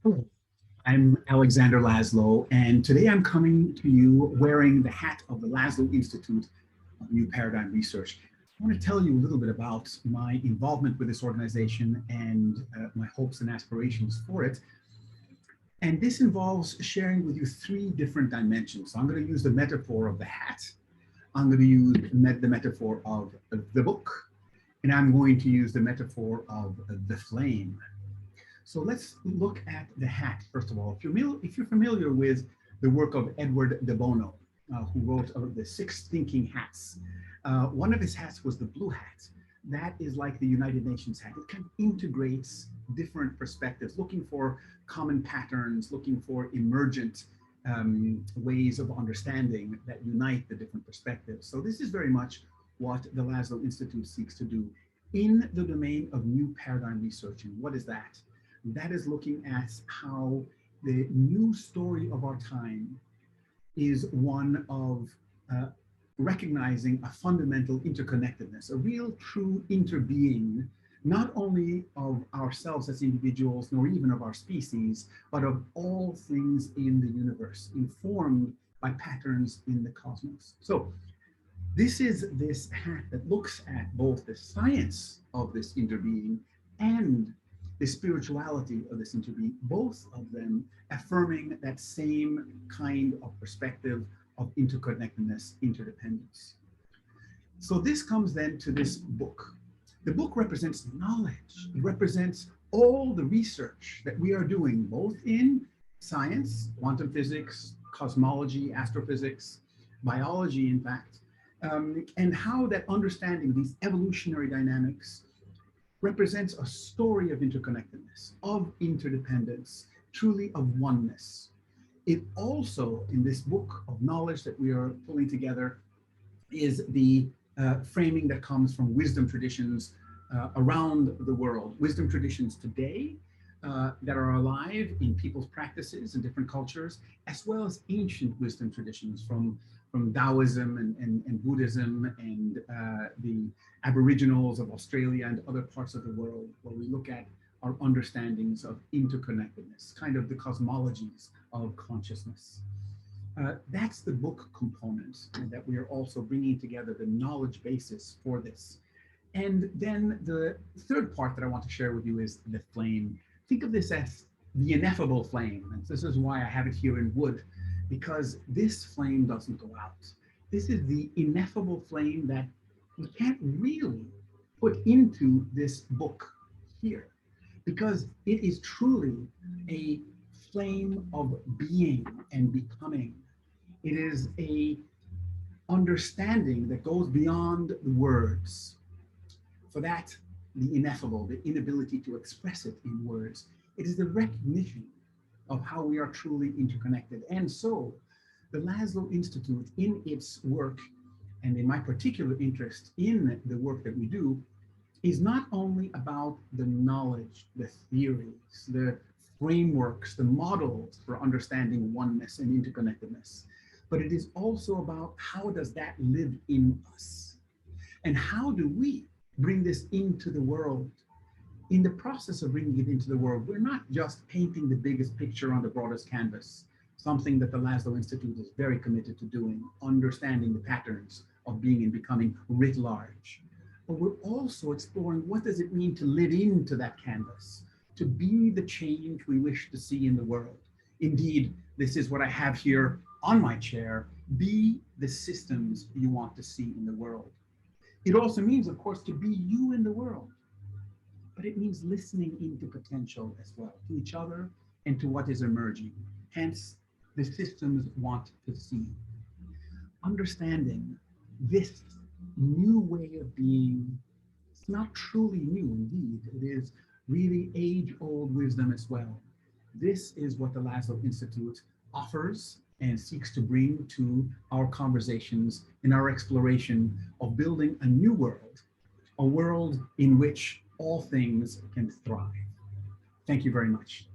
Hello, I'm Alexander Laszlo, and today I'm coming to you wearing the hat of the Laszlo Institute of New Paradigm Research. I want to tell you a little bit about my involvement with this organization and my hopes and aspirations for it. And this involves sharing with you three different dimensions. So I'm going to use the metaphor of the hat, I'm going to use the metaphor of the book, and I'm going to use the metaphor of the flame. So let's look at the hat, first of all. If you're familiar with the work of Edward de Bono, who wrote the 6 Thinking Hats, one of his hats was the blue hat. That is like the United Nations hat. It kind of integrates different perspectives, looking for common patterns, looking for emergent ways of understanding that unite the different perspectives. So this is very much what the Laszlo Institute seeks to do in the domain of new paradigm research. And what is that? That is looking at how the new story of our time is one of recognizing a fundamental interconnectedness, a real true interbeing, not only of ourselves as individuals, nor even of our species, but of all things in the universe, informed by patterns in the cosmos. So this is this hat that looks at both the science of this interbeing and the spirituality of this interbeing, both of them affirming that same kind of perspective of interconnectedness, interdependence. So this comes then to this book. The book represents knowledge. It represents all the research that we are doing, both in science, quantum physics, cosmology, astrophysics, biology, in fact, and how that understanding these evolutionary dynamics represents a story of interconnectedness, of interdependence, truly of oneness. It also, in this book of knowledge that we are pulling together, is the framing that comes from wisdom traditions around the world, wisdom traditions today that are alive in people's practices and different cultures, as well as ancient wisdom traditions from Taoism and Buddhism and the Aboriginals of Australia and other parts of the world, where we look at our understandings of interconnectedness, kind of the cosmologies of consciousness. That's the book component, and that we are also bringing together the knowledge basis for this. And then the third part that I want to share with you is the flame. Think of this as the ineffable flame. And this is why I have it here in wood, because this flame doesn't go out. This is the ineffable flame that we can't really put into this book here, because it is truly a flame of being and becoming. It is a understanding that goes beyond the words. For that, the ineffable, the inability to express it in words, it is the recognition of how we are truly interconnected. And so the Laszlo Institute, in its work, and in my particular interest in the work that we do, is not only about the knowledge, the theories, the frameworks, the models for understanding oneness and interconnectedness, but it is also about how does that live in us? And how do we bring this into the world? In the process of bringing it into the world, we're not just painting the biggest picture on the broadest canvas, something that the Laszlo Institute is very committed to doing, understanding the patterns of being and becoming writ large. But we're also exploring what does it mean to live into that canvas, to be the change we wish to see in the world. Indeed, this is what I have here on my chair, be the systems you want to see in the world. It also means, of course, to be you in the world. But it means listening into potential as well, to each other and to what is emerging. Hence, the systems want to see. Understanding this new way of being, it's not truly new indeed, it is really age-old wisdom as well. This is what the Laszlo Institute offers and seeks to bring to our conversations in our exploration of building a new world, a world in which all things can thrive. Thank you very much.